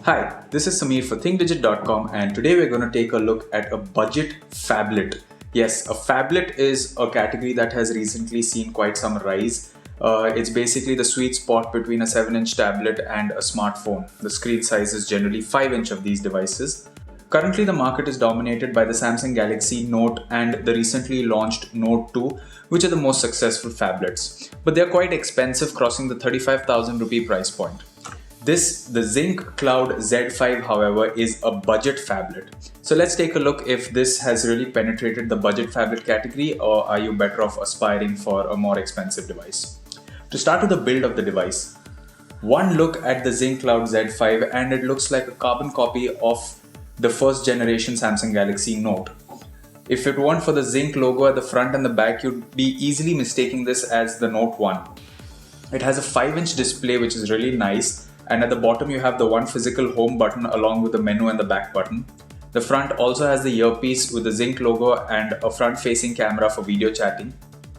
Hi, this is Samir for thinkdigit.com and today we're going to take a look at a budget phablet. Yes, a phablet is a category that has recently seen quite some rise. It's basically the sweet spot between a 7-inch tablet and a smartphone. The screen size is generally 5-inch of these devices. Currently, the market is dominated by the Samsung Galaxy Note and the recently launched Note 2, which are the most successful phablets. But they're quite expensive, crossing the 35,000 rupee price point. The Zync Cloud Z5, however, is a budget phablet. So let's take a look if this has really penetrated the budget phablet category, or are you better off aspiring for a more expensive device? To start with the build of the device, one look at the Zync Cloud Z5 and it looks like a carbon copy of the first generation Samsung Galaxy Note. If it weren't for the Zync logo at the front and the back, you'd be easily mistaking this as the Note 1. It has a 5-inch display which is really nice, and at the bottom you have the one physical home button along with the menu and the back button. The front also has the earpiece with the Zync logo and a front-facing camera for video chatting.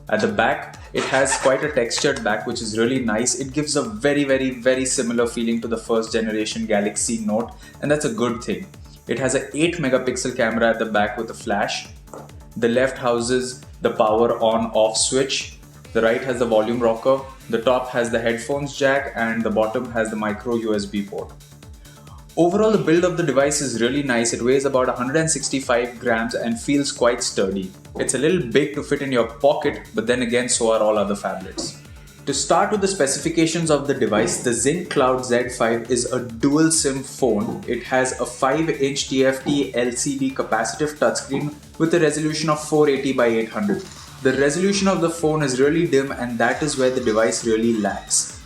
At the back, it has quite a textured back which is really nice. It gives a very similar feeling to the first generation Galaxy Note, and that's a good thing. It has an 8 megapixel camera at the back with a flash. The left houses the power on-off switch. The right has the volume rocker. The top has the headphones jack and the bottom has the micro USB port. Overall, the build of the device is really nice. It weighs about 165 grams and feels quite sturdy. It's a little big to fit in your pocket, but then again, so are all other phablets. To start with the specifications of the device, the Zync Cloud Z5 is a dual SIM phone. It has a 5-inch TFT LCD capacitive touchscreen with a resolution of 480 by 800. The resolution of the phone is really dim, and that is where the device really lacks.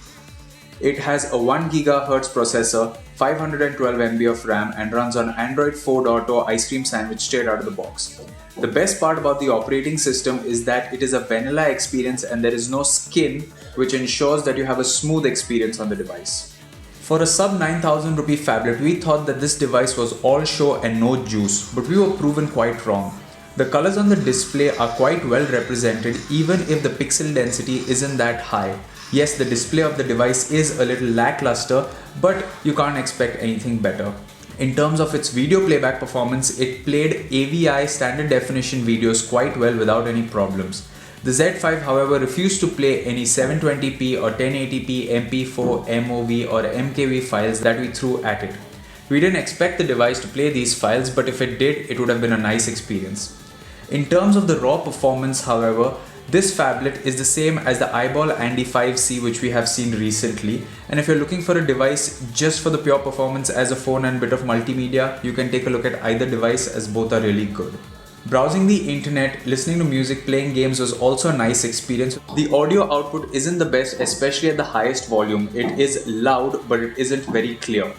It has a 1 GHz processor, 512 MB of RAM, and runs on Android 4.0 ice cream sandwich straight out of the box. The best part about the operating system is that it is a vanilla experience and there is no skin, which ensures that you have a smooth experience on the device. For a sub 9,000 rupee phablet, we thought that this device was all show and no juice, but we were proven quite wrong. The colors on the display are quite well represented even if the pixel density isn't that high. Yes, the display of the device is a little lackluster, but you can't expect anything better. In terms of its video playback performance, it played AVI standard definition videos quite well without any problems. The Z5, however, refused to play any 720p or 1080p MP4, MOV or MKV files that we threw at it. We didn't expect the device to play these files, but if it did, it would have been a nice experience. In terms of the raw performance, however, this phablet is the same as the Eyeball Andy 5C which we have seen recently, and if you're looking for a device just for the pure performance as a phone and bit of multimedia, you can take a look at either device as both are really good. Browsing the internet, listening to music, playing games was also a nice experience. The audio output isn't the best, especially at the highest volume. It is loud, but it isn't very clear.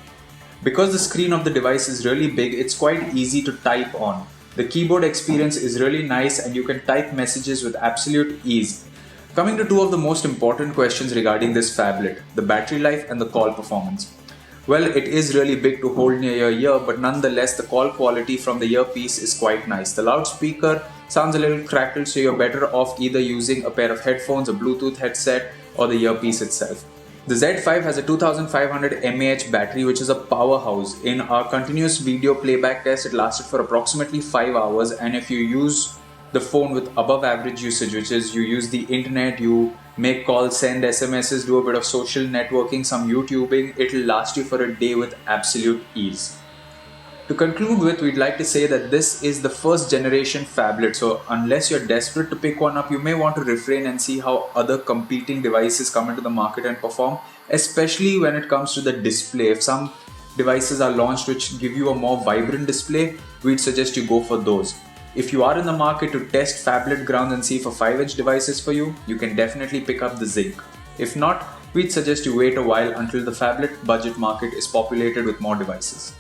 Because the screen of the device is really big, it's quite easy to type on. The keyboard experience is really nice and you can type messages with absolute ease. Coming to two of the most important questions regarding this phablet, the battery life and the call performance. Well, it is really big to hold near your ear, but nonetheless the call quality from the earpiece is quite nice. The loudspeaker sounds a little crackled, so you're better off either using a pair of headphones, a Bluetooth headset, or the earpiece itself. The Z5 has a 2500 mAh battery which is a powerhouse. In our continuous video playback test, it lasted for approximately 5 hours, and if you use the phone with above average usage, which is you use the internet, you make calls, send SMSs, do a bit of social networking, some YouTubing, it'll last you for a day with absolute ease. To conclude with, we'd like to say that this is the first generation phablet, so unless you're desperate to pick one up, you may want to refrain and see how other competing devices come into the market and perform, especially when it comes to the display. If some devices are launched which give you a more vibrant display, we'd suggest you go for those. If you are in the market to test phablet grounds and see for 5-inch devices for you, you can definitely pick up the Zync. If not, we'd suggest you wait a while until the phablet budget market is populated with more devices.